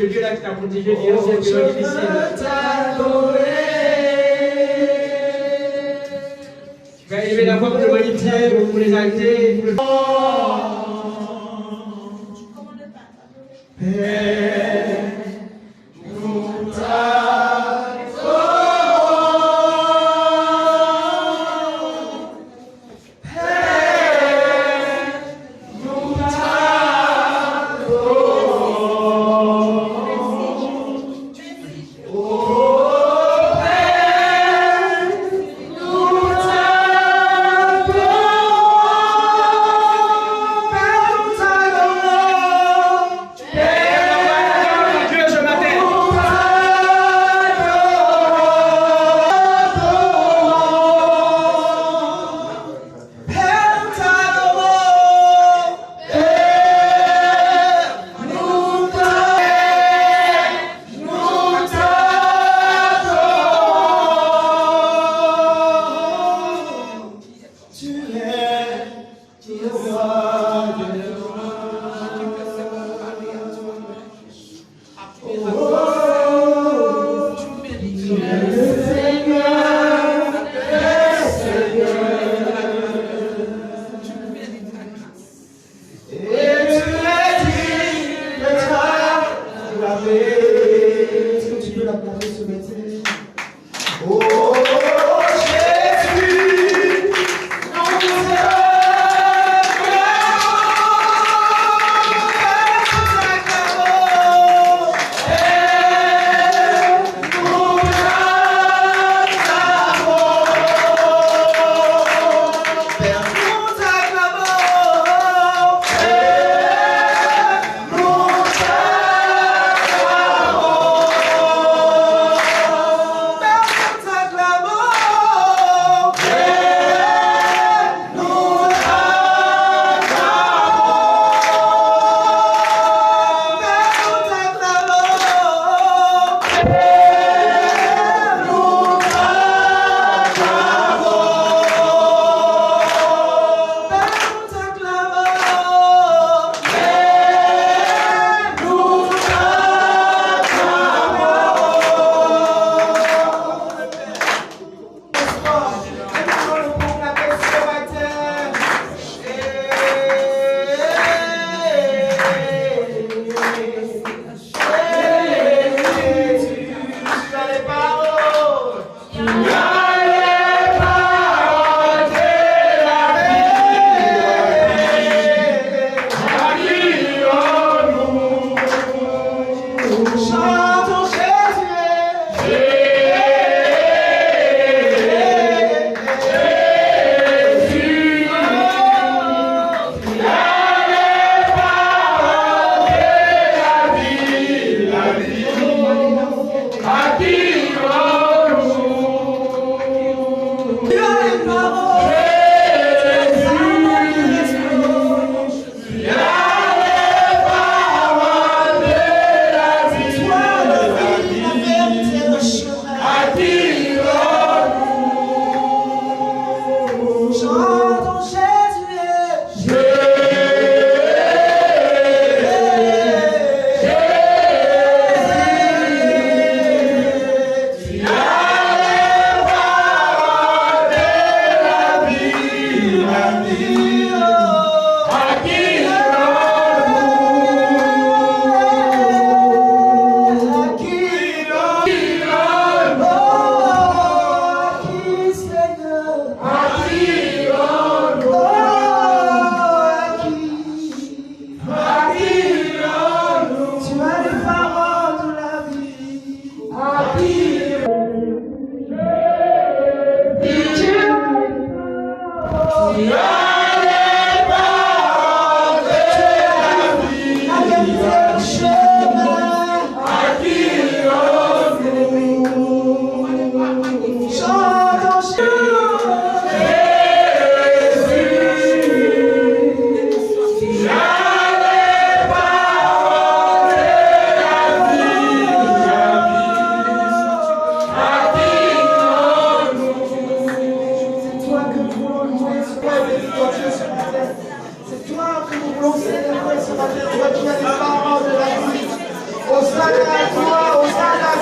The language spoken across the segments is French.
ce Dieu-là qui t'a protégé du ciel, que l'on difficile. Tu vas élever la voix pour le magnifier, pour les exalter, pour le...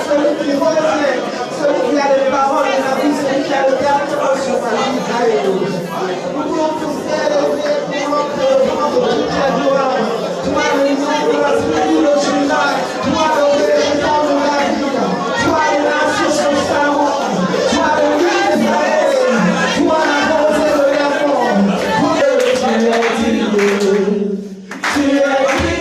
celui qui revient, celui qui a les paroles de la vie, celui qui a le dernier mot sur ma vie. Nous voulons tous t'élever, nous voulons te rendre toute la gloire. Toi le nom de la tribu de Juda, toi le représentant de la vie, toi les nations sur Saron, toi le Dieu d'Israël, toi la rosée de Gabon. Tu es digne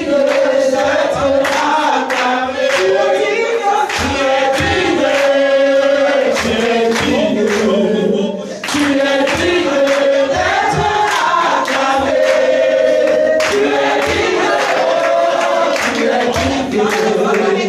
d'être acclamé.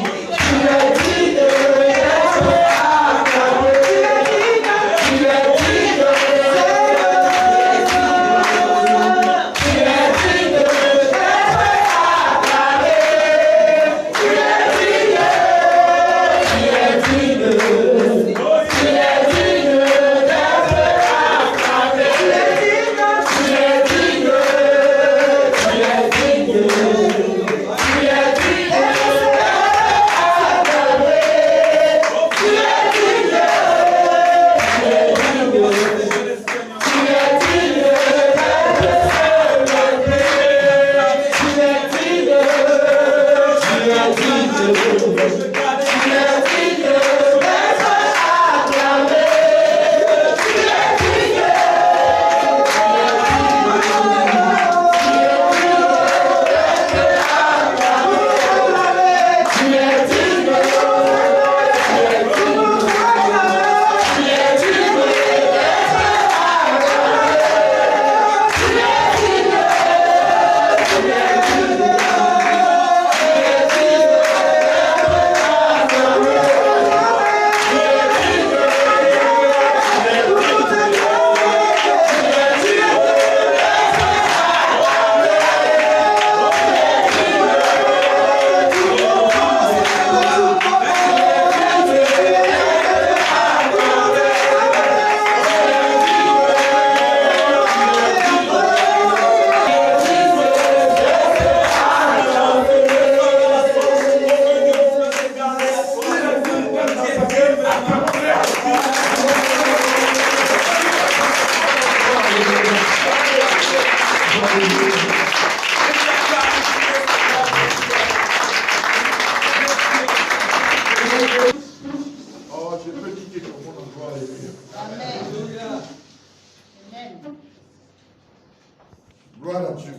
Gloire à Dieu.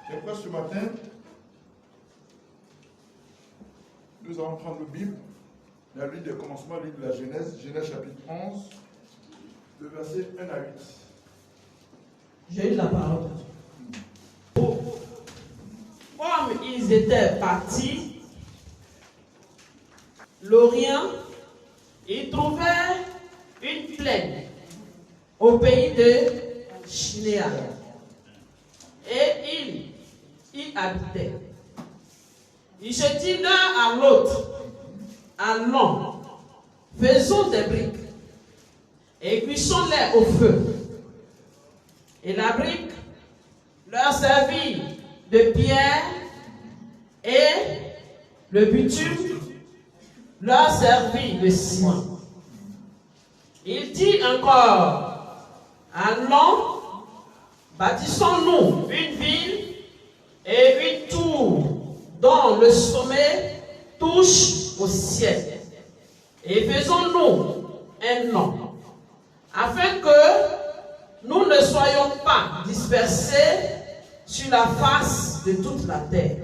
Et quoi ce matin, nous allons prendre le Bible, la Bible des commencements, la Bible de la Genèse, Genèse chapitre 11, le verset 1 à 8. J'ai eu la parole. Comme ils étaient partis, l'Orient, ils trouvèrent une plaine au pays de Shinéa. Et ils y habitaient. Ils se dirent l'un à l'autre, allons, faisons des briques et cuisons-les au feu. Et la brique leur servit de pierre et le bitume leur servit de ciment. Il dit encore, allons, bâtissons-nous une ville et une tour dont le sommet touche au ciel. Et faisons-nous un nom, afin que nous ne soyons pas dispersés sur la face de toute la terre.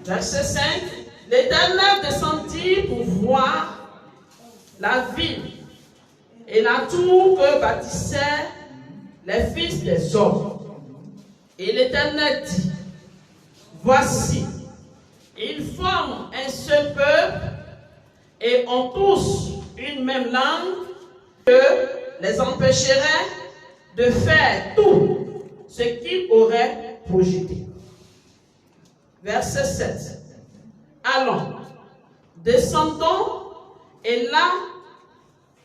Verset 5. L'Éternel descendit pour voir la ville et la tour que bâtissaient les fils des hommes. Et l'Éternel dit, voici, ils forment un seul peuple et ont tous une même langue, que les empêcherait de faire tout ce qu'ils auraient projeté. Verset 7. Allons, descendons et là,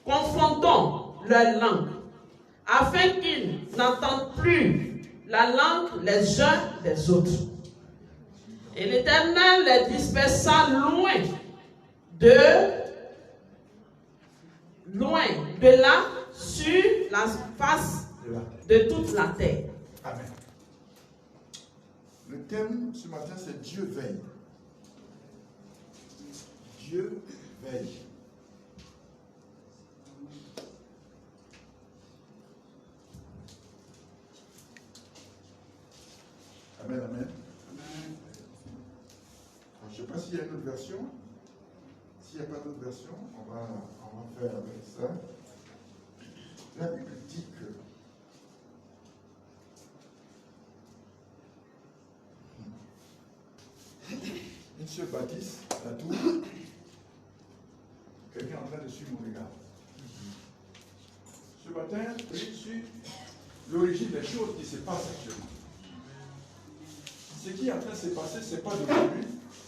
confondons leur langue, afin qu'ils n'entendent plus la langue les uns des autres. Et l'Éternel les dispersa loin de là sur la face de toute la terre. Amen. Le thème ce matin, c'est Dieu veille. Dieu veille. Amen, amen. Alors, je ne sais pas s'il y a une autre version. S'il n'y a pas d'autre version, on va faire avec ça. La Bible dit que une seule bâtisse, la tour, quelqu'un est en train de suivre mon regard. Ce matin, je suis l'origine des choses qui se passent actuellement. Ce qui est en train de se passer, ce n'est pas d'aujourd'hui.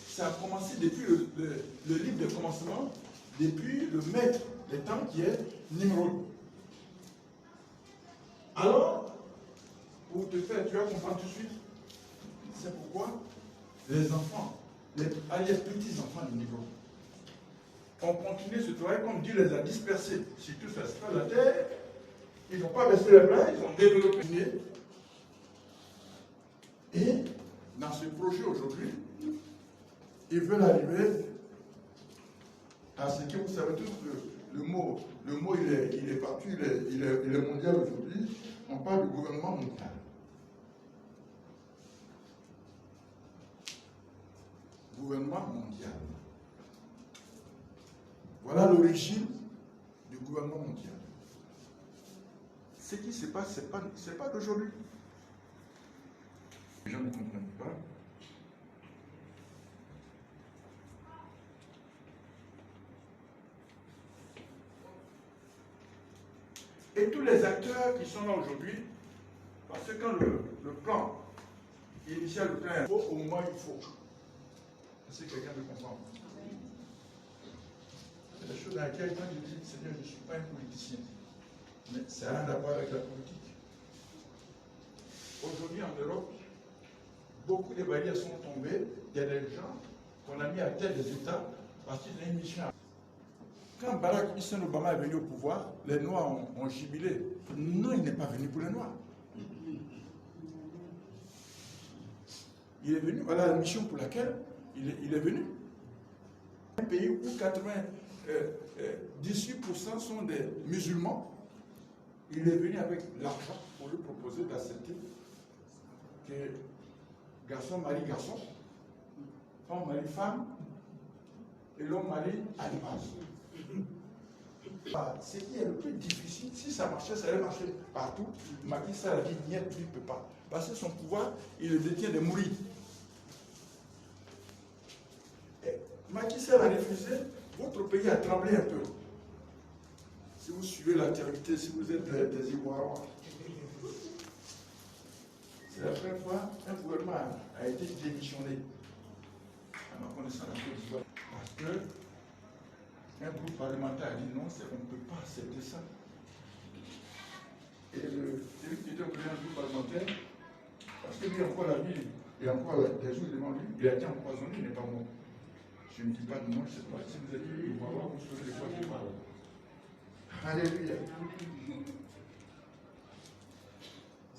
Ça a commencé depuis le livre de commencement, depuis le maître des temps qui est Nimrod. Alors, pour te faire, tu vas comprendre tout de suite. C'est pourquoi les enfants, les petits-enfants de Nimrod, ont continué ce travail comme Dieu les a dispersés sur toute la surface de la terre. Ils n'ont pas baissé les bras, ils ont développé. Et dans ce projet aujourd'hui, ils veulent arriver à ce que vous savez tous, le mot il est partout, il est mondial aujourd'hui. On parle du gouvernement mondial. Gouvernement mondial. Voilà l'origine du gouvernement mondial. Ce qui se passe, ce n'est pas d'aujourd'hui. Les gens ne comprennent pas. Et tous les acteurs qui sont là aujourd'hui, parce que quand le plan initial, le plan faut, au moment il faut. Est-ce que quelqu'un peut comprendre? C'est des choses dans lesquelles, quand je dis, Seigneur, je ne suis pas un politicien, mais ça n'a rien à voir avec la politique. Aujourd'hui en Europe, beaucoup de barrières sont tombées. Il y a des gens qu'on a mis à tête des États parce qu'ils ont une mission. Quand Barack Hussein Obama est venu au pouvoir, les Noirs ont jubilé. Non, il n'est pas venu pour les Noirs. Il est venu, voilà la mission pour laquelle il est venu. Un pays où 18% sont des musulmans, il est venu avec l'argent pour lui proposer d'accepter que garçon marie garçon, femme marie femme, et l'homme marie animal. Ce qui est le plus difficile, si ça marchait, ça allait marcher partout. Macky Sall a dit, niet, il ne peut pas. Parce que son pouvoir, il le détient de mourir. Macky Sall a refusé, votre pays a tremblé un peu. Si vous suivez l'actualité, si vous êtes des Ivoiriens, c'est la première fois qu'un gouvernement a été démissionné. À ma connaissance, la Côte d'Ivoire. Parce que un groupe parlementaire a dit non, on ne peut pas accepter ça. Et celui qui était au président du groupe parlementaire, parce que lui encore la vie, et encore des jours devant lui, il a été empoisonné, il n'est pas mort. Je ne dis pas de moi, je ne sais pas. Si vous êtes dit, on va voir, vous serez des fois qui parlent. Alléluia.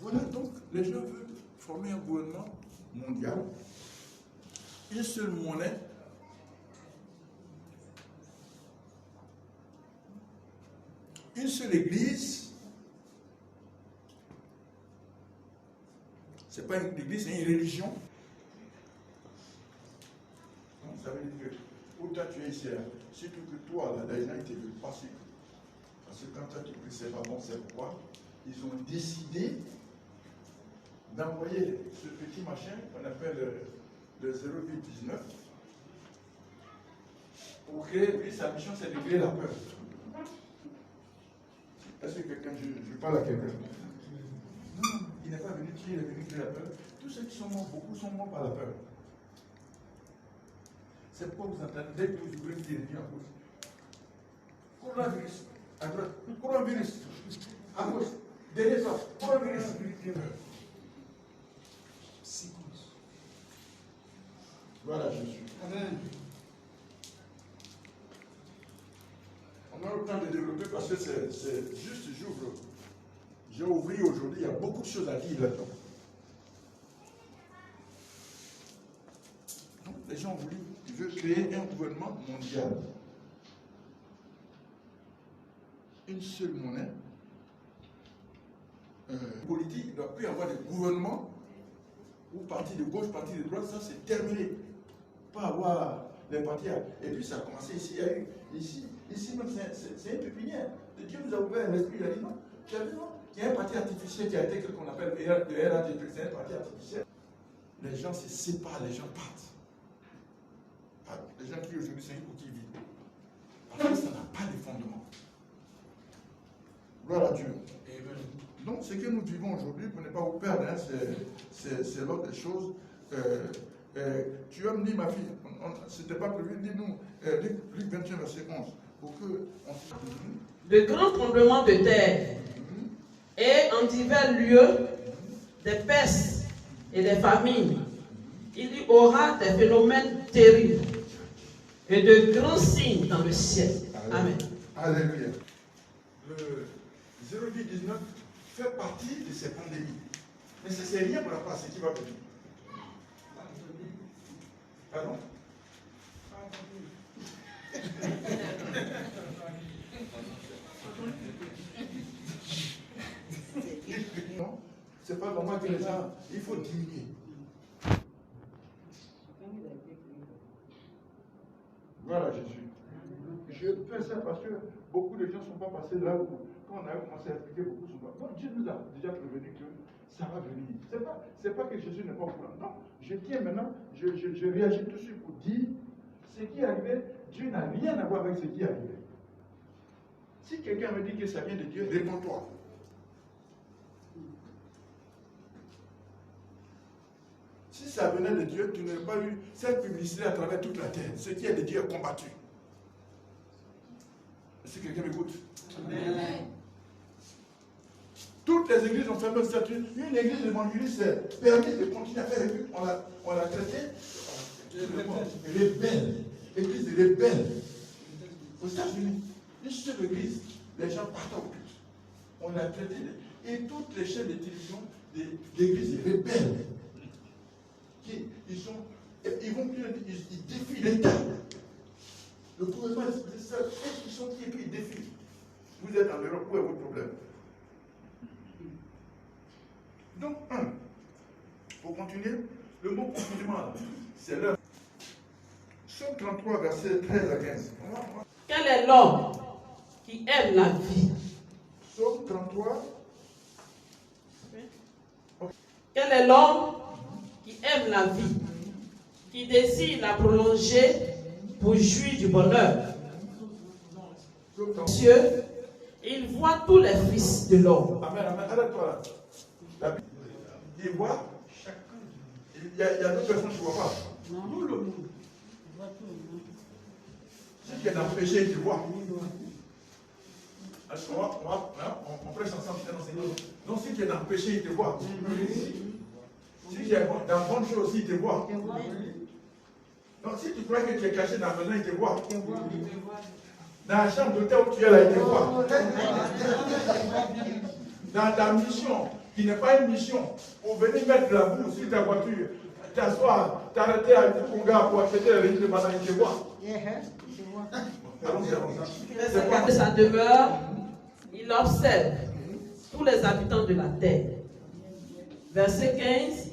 Voilà donc, les gens veulent former un gouvernement mondial, une seule monnaie, une seule église. Ce n'est pas une église, c'est une religion. Donc, ça veut dire que autant tu es ici, surtout que toi, là, les gens ne te veulent pas suivre. Parce que quand toi tu pries, c'est pas bon, c'est pourquoi ils ont décidé d'envoyer ce petit machin qu'on appelle le 0,19 pour créer, lui, sa mission, c'est de créer la peur. Est-ce que quelqu'un, je parle à quelqu'un? Non, il n'est pas venu tuer, il est venu créer la peur. Tous ceux qui sont morts, beaucoup sont morts par la peur. C'est pourquoi vous entendez, dès que vous ouvrez une télévision à gauche, coronavirus, à droite, coronavirus, à gauche, derrière ça, coronavirus. Voilà Jésus. Amen. On a le temps de développer parce que c'est juste, j'ouvre. J'ai ouvert aujourd'hui, il y a beaucoup de choses à dire là-dedans. Donc, les gens ont voulu, ils veulent créer un gouvernement mondial. Une seule monnaie. Politique, il ne doit plus y avoir de gouvernement ou parti de gauche, parti de droite, ça c'est terminé. Pas avoir les partis. Et puis ça a commencé ici, il y a eu ici même c'est une pépinière. Dieu nous a ouvert l'esprit, il a dit non, tu as vu non, il y a un parti artificiel qui a été qu'on appelle le RATP, c'est un parti artificiel. Les gens se séparent, les gens partent. Les gens qui aujourd'hui c'est une coquille vide. Parce que ça n'a pas de fondement. Gloire à Dieu. Donc, ce que nous vivons aujourd'hui, pour ne pas vous perdre, hein, c'est l'autre des choses. Tu as dit, ma fille, ce n'était pas prévu, dis-nous, Luc 21, verset 11, pour que De grands tremblements de terre et en divers lieux, des pestes et des famines. Il y aura des phénomènes terribles et de grands signes dans le ciel. Amen. Alléluia. Le 0,19 fait partie de ces pandémies. Mais ce n'est rien par rapport à ce qui va venir. Pardon? Non, c'est pas normal que les gens, il faut diminuer. Voilà Jésus. Je fais ça parce que beaucoup de gens ne sont pas passés là où, quand on a commencé à expliquer beaucoup souvent. Donc Dieu nous a déjà prévenu que ça va venir. C'est pas que Jésus n'est pas au courant. Non, je tiens maintenant, je réagis tout de suite pour dire ce qui est arrivé, Dieu n'a rien à voir avec ce qui est arrivé. Si quelqu'un me dit que ça vient de Dieu, réponds-toi. Si ça venait de Dieu, tu n'aurais pas eu cette publicité à travers toute la terre. Ce qui est de Dieu est combattu. Est-ce que quelqu'un m'écoute? Amen. Toutes les églises ont fait le statut. Une église évangéliste est permis de continuer à faire les cultes. On l'a traité. Rebelle. Église rebelle. Aux États-Unis, une seule église, les gens partent au culte. On l'a traité. Et toutes les chaînes de télévision d'églises rebelles. Ils vont plus, ils défient l'État. Le gouvernement est ça. Ils sont qui et puis ils défient. Vous êtes en Europe, où est votre problème? Donc, pour continuer, le mot confinement, c'est l'heure. Psaume 33, verset 13 à 15. Quel est l'homme qui aime la vie? Psaume 33. Quel est l'homme qui aime la vie, qui désire la prolonger pour jouir du bonheur? Dieu, il voit tous les fils de l'homme. Amen, amen. Arrête-toi là. Il voit chacun. Il y a d'autres personnes qui ne voient pas. Non, nous le monde. Si tu es dans le péché, tu vois. On prêche ensemble. Non, si tu es dans le péché, il te voit. Si tu es dans la bonne chose aussi, il te voit. Donc si tu crois que tu es caché dans la maison, il te voit. Dans la chambre d'hôtel où tu es là, il te voit. Dans ta mission, qui n'est pas une mission, pour venir mettre de la boue sur ta voiture, t'asseoir, t'arrêter à ton gars pour acheter la ligne de banane, il te voit. Allons-y, de sa demeure, il observe tous les habitants de la terre. Verset 15.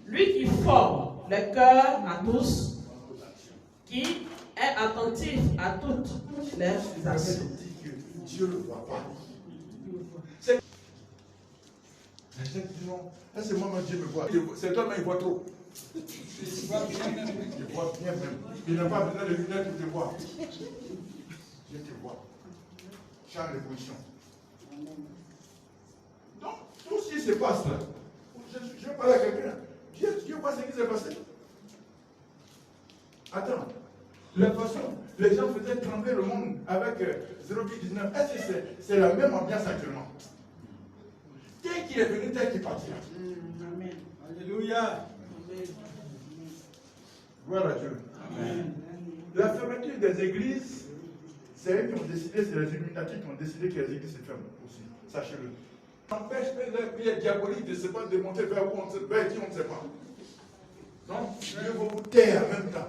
Lui qui forme le cœur à tous, qui est attentif à toutes les actions. Dieu ne le voit pas. C'est moi, Dieu me voit. C'est toi, mais il voit trop. Il voit bien même. Il n'a pas besoin de lunettes pour te voir. Je te vois. Change les positions. Donc, tout ce qui se passe là, je vais parler à quelqu'un. Dieu voit ce qui s'est passé. Attends. La façon, les gens faisaient trembler le monde avec 0,19. Est-ce que c'est la même ambiance actuellement? Tel qu'il est venu, tel qu'il partira. Amen. Alléluia. Gloire à Dieu. Amen. La fermeture des églises, c'est eux qui ont décidé, c'est les Illuminati qui ont décidé que les églises se ferment aussi. Sachez-le. Empêche les prières diaboliques de se pas démonter vers où on sait, vers qui on ne sait pas. Donc, Dieu va vous taire en même temps.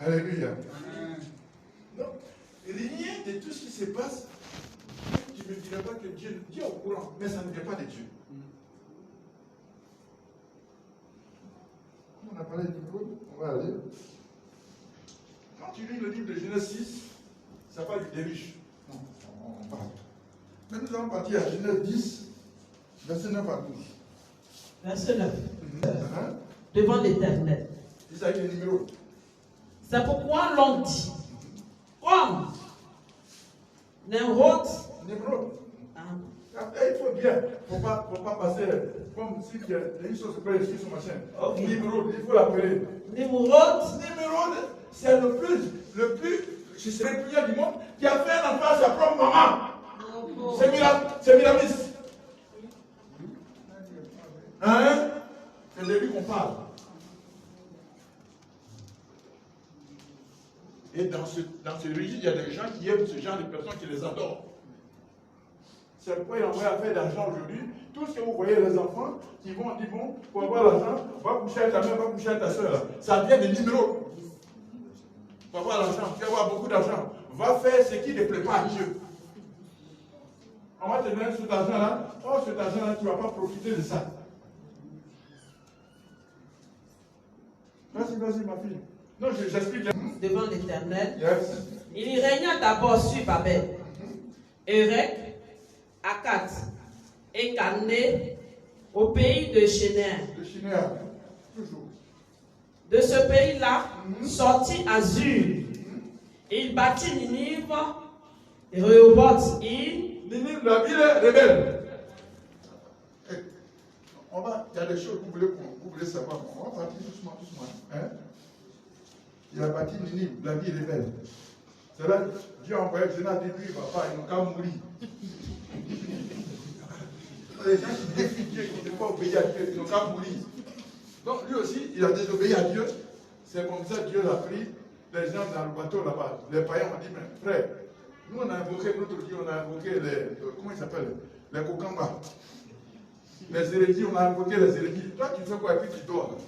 Alléluia. Donc, rien de tout ce qui se passe, tu ne me diras pas que Dieu est au courant, mais ça ne vient pas de Dieu. On a parlé du groupe, on va aller. Quand tu lis le livre de Genèse 6, ça parle des riches. Non, on parle. Mais nous allons partir à Genèse 10, verset 9 à 12. Verset 9. Devant l'Éternel. C'est ça avec les numéros. C'est pourquoi l'on dit, comme Nimrod. Nimrod. Ah. Il faut bien, il ne faut pas passer comme si il y a une chose qui peut être sur machin. Okay. Nimrod, il faut l'appeler. Nimrod, c'est le plus, je serais prière du monde, qui a fait un enfant à sa propre maman. C'est Miramis. Hein? C'est de lui qu'on parle. Et dans ce régime, il y a des gens qui aiment ce genre de personnes qui les adorent. C'est pourquoi il envoie à faire d'argent aujourd'hui. Tout ce que vous voyez, les enfants qui vont dire, bon, pour avoir l'argent, va coucher à ta mère, va coucher à ta soeur. Ça vient des numéros. Pour avoir l'argent, tu vas avoir beaucoup d'argent. Va faire ce qui ne plaît pas à Dieu. On va te donner cet argent-là. Oh, cet argent-là, tu ne vas pas profiter de ça. Vas-y, ma fille. Non, j'explique. Devant l'Éternel. Yes. Il y régna d'abord sur Babel, Érec, Akkad et Calné, au pays de Shinéar. De Shinéar, toujours. De ce pays-là, sortit Azur. Il bâtit Ninive, et Rehoboth, Ninive, la ville est rebelle. Il y a des choses que vous voulez savoir. On va partir doucement. Hein? Il a bâti Ninive, la ville est rebelle. C'est là que Dieu a envoyé Jonas, dit lui, il ne va pas, ils n'ont qu'à mourir. Les gens qui défient Dieu, qui ne peuvent pas obéir à Dieu, ils n'ont qu'à mourir. Donc lui aussi, il a désobéi à Dieu. C'est comme ça que Dieu l'a pris. Les gens dans le bateau là-bas, les païens ont dit, mais frère, nous on a invoqué notre Dieu, on a invoqué les, comment ils s'appellent, les Kokamba. Les hérédits, on a invoqué les hérédits. Toi tu fais quoi et puis tu dors.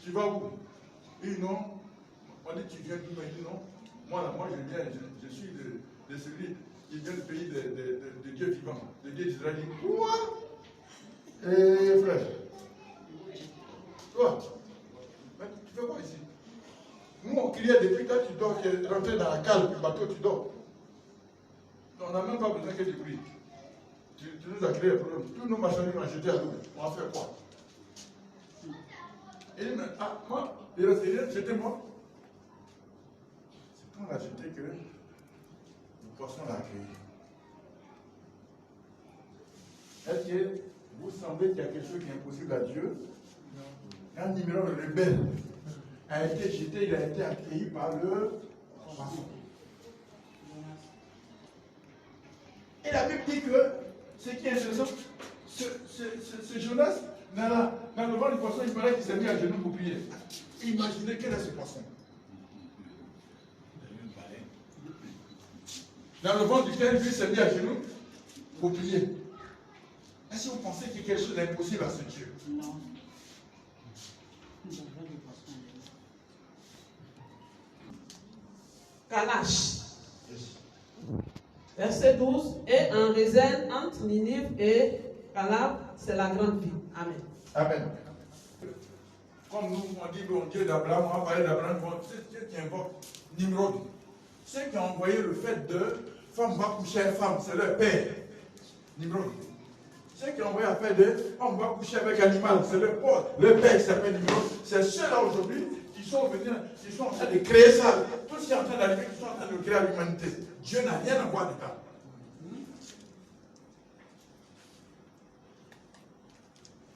Tu vas où? Il dit non. On dit tu viens d'où? Il dit non. Moi je viens, je suis de celui qui vient du pays de Dieu vivant, de Dieu d'Israël. Quoi? Et frère, toi, tu fais quoi ici? Nous on criait depuis toi tu dors, tu es rentré dans la cale du bateau, tu dors. On n'a même pas besoin que tu pries. Tu nous as créé un problème. Tous nos marchandises ont jeté à l'eau. On va faire quoi? Il dit, mais moi, il reste rien, j'étais mort. C'est quand on a jeté que le poisson l'a accueilli. Est-ce que vous semblez qu'il y a quelque chose qui est impossible à Dieu? Un numéro rebelle a été jeté, il a été accueilli par le poisson. Et la Bible dit que ce qui est intéressant, ce Jonas, dans le vent du poisson, il paraît qu'il s'est mis à genoux pour prier. Imaginez quel est ce poisson. Dans le vent duquel lui s'est mis à genoux pour prier. Est-ce que vous pensez qu'il y a quelque chose d'impossible à ce Dieu? Non. Kalash. Verset 12. Et en réserve entre Ninive et Calab, c'est la grande ville. Amen. Amen. Comme nous, on dit bon Dieu d'Abraham, on va parler d'Abraham, c'est Dieu qui invoque Nimrod. Ceux qui ont envoyé le fait de femme va coucher avec femme, c'est leur père, Nimrod. Ceux qui ont envoyé la fait de homme va coucher avec animal, c'est leur père qui s'appelle Nimrod. C'est ceux-là aujourd'hui qui sont venus, qui sont en train de créer ça. Tout ce qui est en train d'arriver, qui sont en train de créer l'humanité. Dieu n'a rien à voir dedans.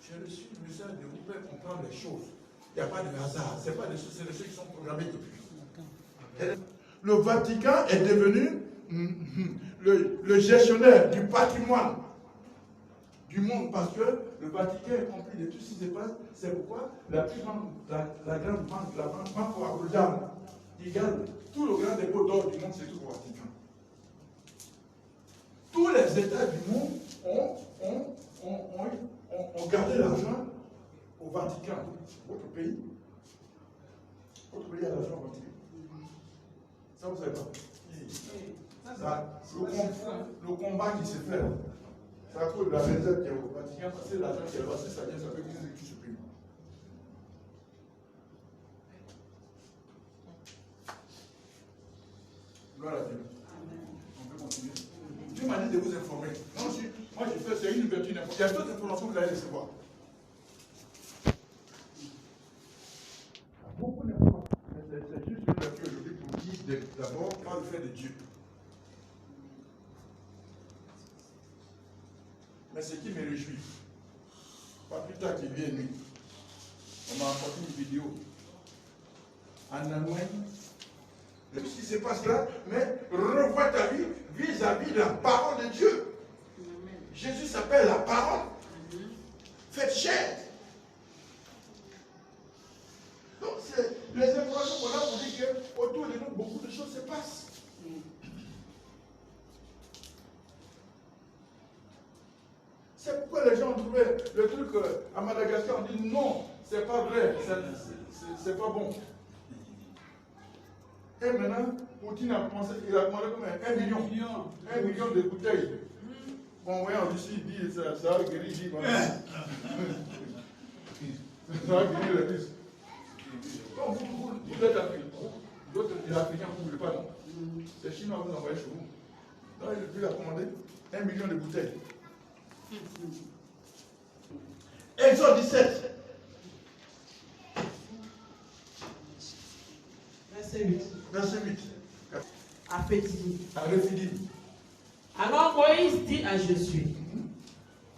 J'ai reçu le message de vous faire comprendre les choses. Il n'y a pas de hasard. Ce n'est pas des choses, c'est des choses qui sont programmées depuis. Le Vatican est devenu le gestionnaire du patrimoine du monde parce que le Vatican est rempli de tout ce qui se passe. C'est pourquoi la grande banque, la banque Rotterdam, qui garde tout le grand dépôt d'or du monde, c'est tout au Vatican. Tous les États du monde ont gardé l'argent au Vatican. Votre pays a l'argent au Vatican. Ça, vous ne savez pas. Le combat qui se fait, c'est à cause de la réserve qui est au Vatican, parce que l'argent qui est là, ça vient, ça peut venir qui se paye. Gloire à Dieu. On peut continuer. Dieu m'a dit de vous informer. Moi, je fais, c'est une ouverture d'information. Il y a d'autres informations que vous allez recevoir. Beaucoup d'informations. C'est juste une ouverture aujourd'hui pour dire d'abord par le fait de Dieu. Mais ce qui me réjouit, pas plus tard qu'il vient nuit, on m'a apporté une vidéo en Allemagne. Ce qui se passe là, mais revois ta vie vis-à-vis de la parole de Dieu. Jésus s'appelle la parole. Faites chair. Donc, c'est les informations qu'on a pour dire qu'autour de nous, beaucoup de choses se passent. C'est pourquoi les gens ont trouvé le truc à Madagascar, on dit non, c'est pas vrai, c'est pas bon. Et maintenant, Poutine a commencé, il a demandé combien 1 million de bouteilles. Bon, voyez, en Russie, il dit ça va guérir, il dit voilà. Ça va guérir les Russes. Donc, vous êtes africains. D'autres, les Africains, vous ne voulez pas, non. Les Chinois vous envoient chez vous. Donc, il a commandé 1 million de bouteilles. Exode 17. Verset 8. Verset 8. À Pétinie. À Rephidim. Alors Moïse dit à Josué,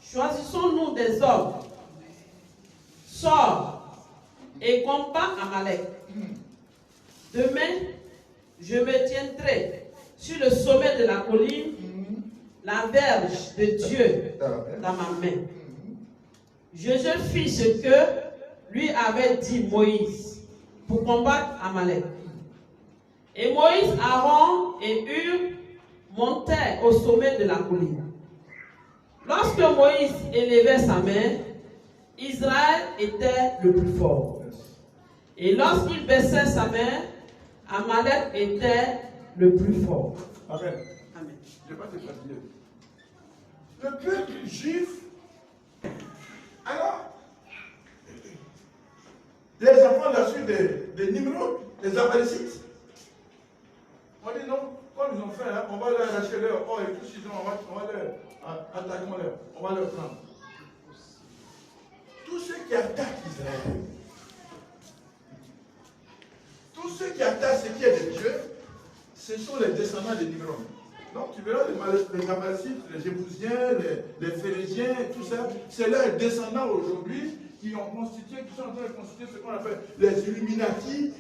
choisissons-nous des hommes, sors et combat Amalek. Demain, je me tiendrai sur le sommet de la colline, la verge de Dieu dans ma main. Josué fit ce que lui avait dit Moïse pour combattre Amalek. Et Moïse, Aaron et Hur montèrent au sommet de la colline. Lorsque Moïse élevait sa main, Israël était le plus fort. Et lorsqu'il baissait sa main, Amalek était le plus fort. Amen. Amen. Je ne vais pas te fatiguer. Le peuple juif, alors, les enfants de la suite des Nimrod, les Amalécites, on dit non, comme ils ont fait, hein, on va leur arracher leur or et tout ce qu'ils ont, on va leur attaquer, on va leur prendre. Tous ceux qui attaquent Israël, tous ceux qui attaquent ce qui est de Dieu, ce sont les descendants des Nimrod. Donc tu verras les Amalécites, les Jébousiens, les Phérésiens, tout ça, c'est leurs descendants aujourd'hui qui ont constitué, qui sont en train de constituer ce qu'on appelle les Illuminati.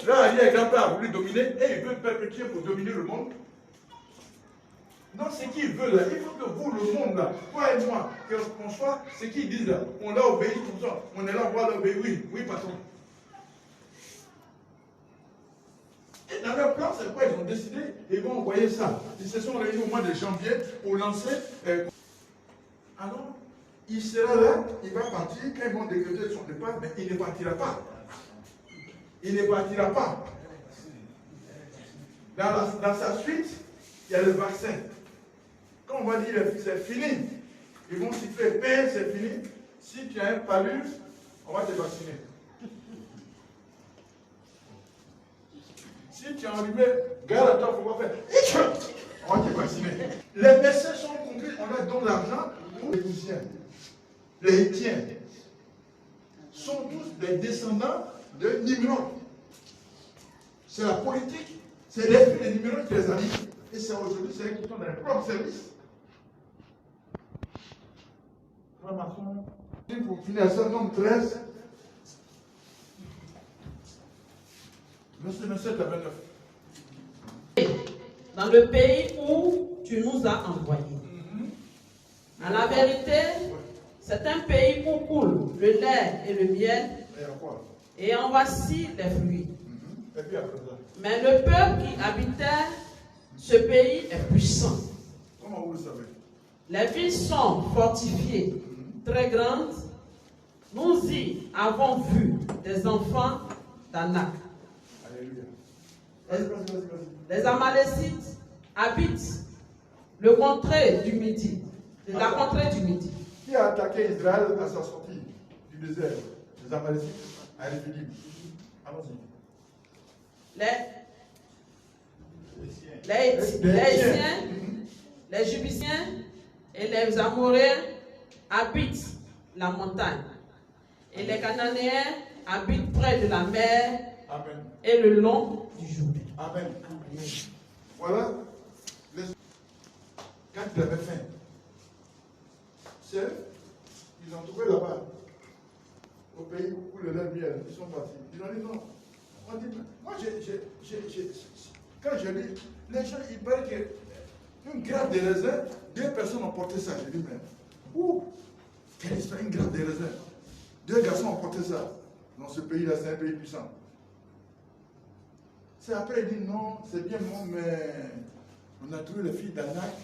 Leur arrière-grand-père a voulu dominer et il veut perpétuer pour dominer le monde. Donc ce qu'ils veulent là, il faut que vous, le monde là, toi et moi, qu'on soit ce qu'ils disent là, on leur obéit comme ça, on est là, on va leur obéir, oui patron. Et dans leur plan, c'est quoi ils ont décidé, ils vont envoyer ça. Ils se sont réunis au mois de janvier pour lancer. Alors, il sera là, il va partir, quand ils vont décréter son départ, mais il ne partira pas. Il ne partira pas. Dans sa suite, il y a le vaccin. Quand on va dire c'est fini, ils vont siffler paix, c'est fini. Si tu as un palus, on va te vacciner. Si tu es enrhumé, garde à toi, il ne faut pas faire. On va te vacciner. Les médecins sont compris, on leur donne l'argent pour les Poussiens. Les Hétiens sont tous des descendants de Nimrod. C'est la politique, c'est l'esprit de Nimrod qui les anime. Et c'est aujourd'hui, c'est eux qui sont dans leur propre service. Pour finir à ça, nombre 13, verset 27 à 29. Dans le pays où tu nous as envoyés. À la vérité, c'est un pays où coule le lait et le miel, Et à quoi? et en voici les fruits. Et puis après ça, Mais le peuple qui habitait ce pays est puissant. comment vous le savez? Les villes sont fortifiées, très grandes. Nous y avons vu des enfants d'Anak. Alléluia. Vas-y. Les Amalécites habitent le contrée du Midi, la contrée du Midi. Qui a attaqué Israël à sa sortie du désert? Les Amalécites à Réphidim. Allons-y. Les Hétiens, les Jubusiens et les Amoréens habitent la montagne. Et les Cananéens habitent près de la mer Amen. et le long du Jourdain. Amen. Voilà. Quand il avait faim, ils ont trouvé là-bas, au pays où le lait miel, ils sont partis. Ils ont dit non. On dit, moi, quand je lis, les gens, il paraît qu'une grappe de raisin, 2 personnes ont porté ça. Je dis, mais, quelle histoire, une grappe de raisin. 2 garçons ont porté ça. Dans ce pays-là, c'est un pays puissant. C'est après, il dit, non, c'est bien bon, mais on a trouvé les filles d'Anak.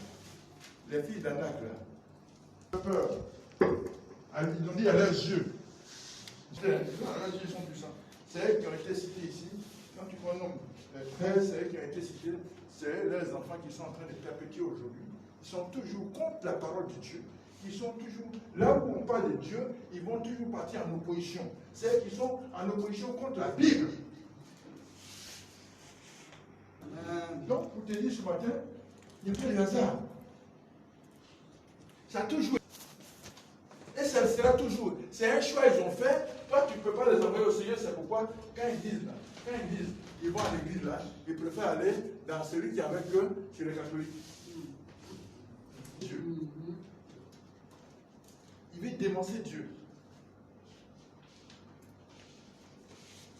Les filles d'Anak, là. Peur. Ils ont dit à leurs yeux. Leurs yeux sont puissants. C'est elles qui ont été citées ici. Quand tu prends le nombre, les 13, c'est elles qui ont été citées. C'est leurs enfants qui sont en train de perpétuer aujourd'hui. Ils sont toujours contre la parole de Dieu. Ils sont toujours, là où on parle de Dieu, ils vont toujours partir en opposition. C'est elles qui sont en opposition contre la Bible. Donc, pour te dire ce matin, il n'y a pas de hasard. Ça a toujours. Et ça le sera toujours. C'est un choix qu'ils ont fait. Toi, tu ne peux pas les envoyer au Seigneur. C'est pourquoi, quand ils disent, ils vont à l'église là, ils préfèrent aller dans celui qui est avec eux, chez les catholiques. Dieu. Il veut dénoncer Dieu.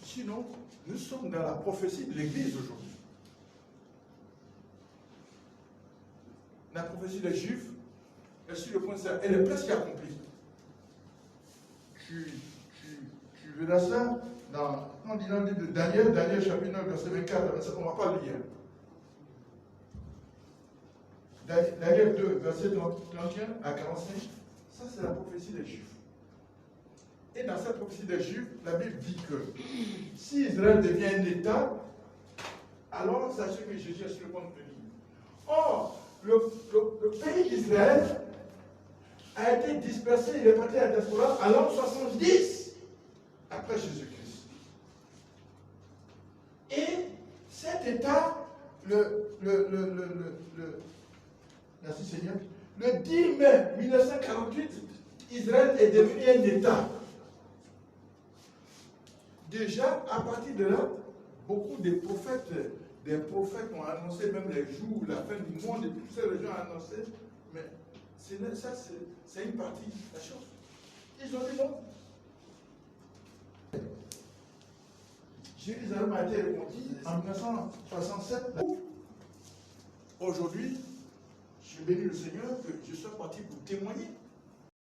Sinon, nous sommes dans la prophétie de l'église aujourd'hui. La prophétie des Juifs est sur le point de ça. Elle est presque accomplie. Tu verras ça dans le livre de Daniel, chapitre 9, verset 24 à 27. On ne va pas le lire. Daniel 2, verset 31 à 45. Ça, c'est la prophétie des Juifs. Et dans cette prophétie des Juifs, la Bible dit que si Israël devient un État, alors sachez que Jésus est sur le point de venir. Or, le pays d'Israël a été dispersé, il est parti à la diaspora à l'an 70 après Jésus-Christ. Et cet État, merci Seigneur, le 10 mai 1948, Israël est devenu un État. Déjà, à partir de là, beaucoup de prophètes ont annoncé même les jours, la fin du monde, et tout ça, les gens ont annoncé. Mais ça, c'est une partie de la chose. Ils ont dit non. Jérusalem a été reconquis en 1967. Aujourd'hui, je bénis le Seigneur que je sois parti pour témoigner.